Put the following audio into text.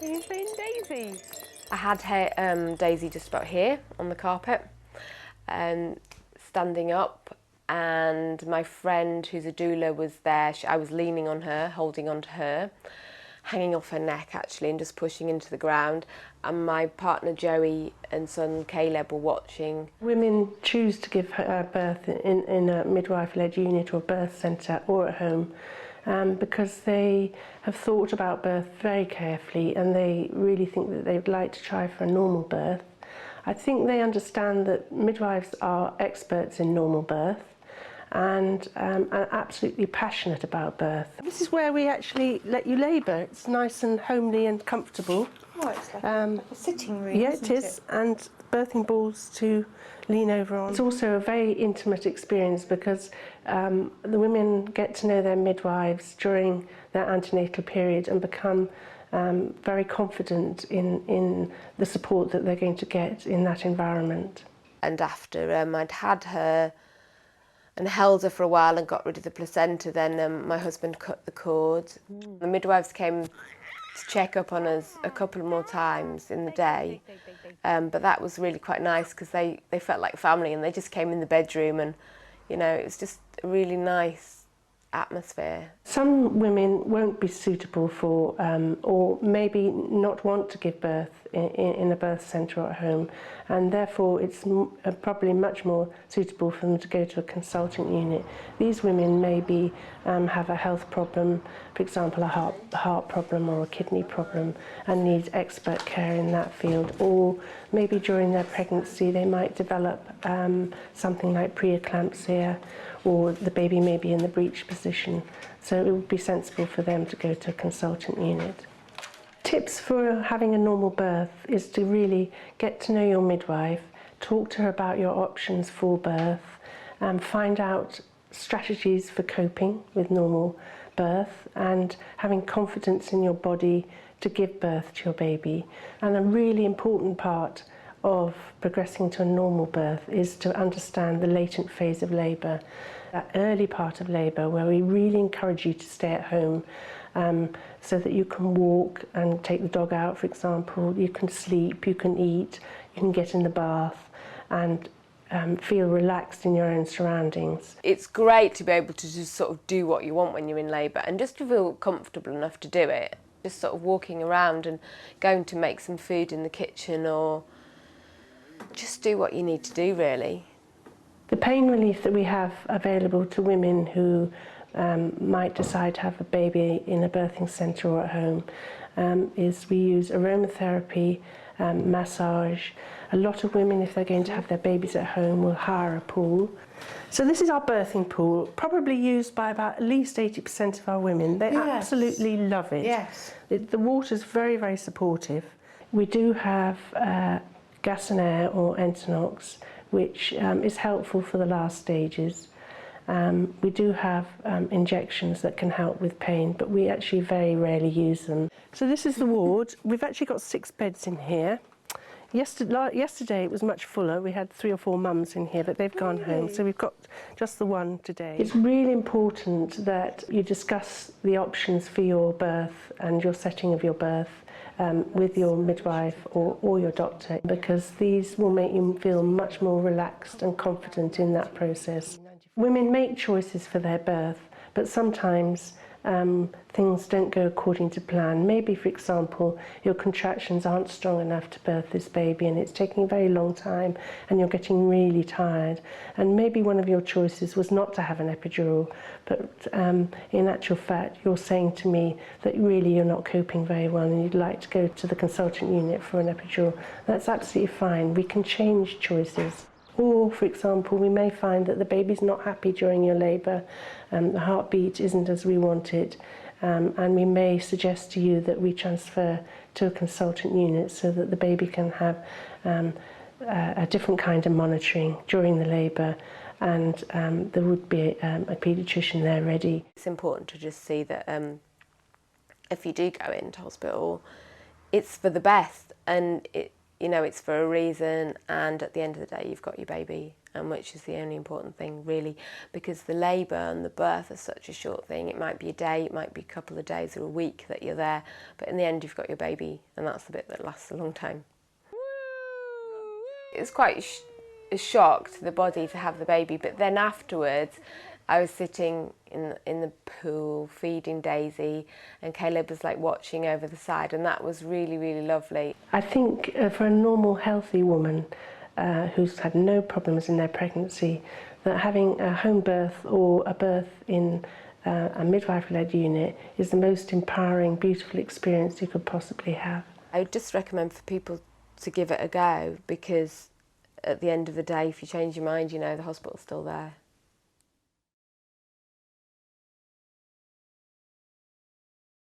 Are you playing Daisy? I had Daisy just about here on the carpet, standing up, and my friend who's a doula was there. I was leaning on her, holding onto her, hanging off her neck actually, and just pushing into the ground. And my partner Joey and son Caleb were watching. Women choose to give birth in a midwife-led unit or birth centre or at home because they have thought about birth very carefully and they really think that they would like to try for a normal birth. I think they understand that midwives are experts in normal birth and are absolutely passionate about birth. This is where we actually let you labour. It's nice and homely and comfortable. Oh, it's like a sitting room, Yeah, isn't it is. And birthing balls to lean over on. It's also a very intimate experience because the women get to know their midwives during their antenatal period and become very confident in the support that they're going to get in that environment. And after I'd had her and held her for a while and got rid of the placenta, then my husband cut the cord. The midwives came to check up on us a couple more times in the day, but that was really quite nice because they felt like family and they just came in the bedroom and, you know, it was just a really nice atmosphere. Some women won't be suitable for or maybe not want to give birth in a birth centre or at home, and therefore it's probably much more suitable for them to go to a consultant unit. These women maybe have a health problem, for example a heart problem or a kidney problem, and need expert care in that field, or maybe during their pregnancy they might develop something like preeclampsia, or the baby may be in the breech position, so it would be sensible for them to go to a consultant unit. Tips for having a normal birth is to really get to know your midwife, talk to her about your options for birth, find out strategies for coping with normal birth and having confidence in your body to give birth to your baby. And a really important part of progressing to a normal birth is to understand the latent phase of labour, that early part of labour where we really encourage you to stay at home so that you can walk and take the dog out, for example, you can sleep, you can eat, you can get in the bath and feel relaxed in your own surroundings. It's great to be able to just sort of do what you want when you're in labour and just to feel comfortable enough to do it. Just sort of walking around and going to make some food in the kitchen or just do what you need to do, really. The pain relief that we have available to women who might decide to have a baby in a birthing centre or at home is we use aromatherapy, massage. A lot of women, if they're going to have their babies at home, will hire a pool. So this is our birthing pool, probably used by about at least 80% of our women. They absolutely love it. Yes. The water's very, very supportive. We do have gas and air or Entonox, which is helpful for the last stages. We do have injections that can help with pain, but we actually very rarely use them. So this is the ward. We've actually got 6 beds in here. Yesterday it was much fuller. We had 3 or 4 mums in here, but they've gone home, so we've got just the one today. It's really important that you discuss the options for your birth and your setting of your birth with your midwife or your doctor, because these will make you feel much more relaxed and confident in that process. Women make choices for their birth, but sometimes things don't go according to plan. Maybe, for example, your contractions aren't strong enough to birth this baby and it's taking a very long time and you're getting really tired. And maybe one of your choices was not to have an epidural, but in actual fact, you're saying to me that really you're not coping very well and you'd like to go to the consultant unit for an epidural. That's absolutely fine. We can change choices. Or, for example, we may find that the baby's not happy during your labour, the heartbeat isn't as we want it, and we may suggest to you that we transfer to a consultant unit so that the baby can have a different kind of monitoring during the labour, and there would be a paediatrician there ready. It's important to just see that if you do go into hospital, it's for the best, and you know it's for a reason, and at the end of the day you've got your baby, and which is the only important thing really, because the labour and the birth are such a short thing. It might be a day, it might be a couple of days or a week that you're there, but in the end you've got your baby, and that's the bit that lasts a long time. It's quite a shock to the body to have the baby, but then afterwards I was sitting in the pool feeding Daisy, and Caleb was like watching over the side, and that was really, really lovely. I think for a normal healthy woman who's had no problems in their pregnancy, that having a home birth or a birth in a midwife-led unit is the most empowering, beautiful experience you could possibly have. I would just recommend for people to give it a go, because at the end of the day, if you change your mind, you know the hospital's still there.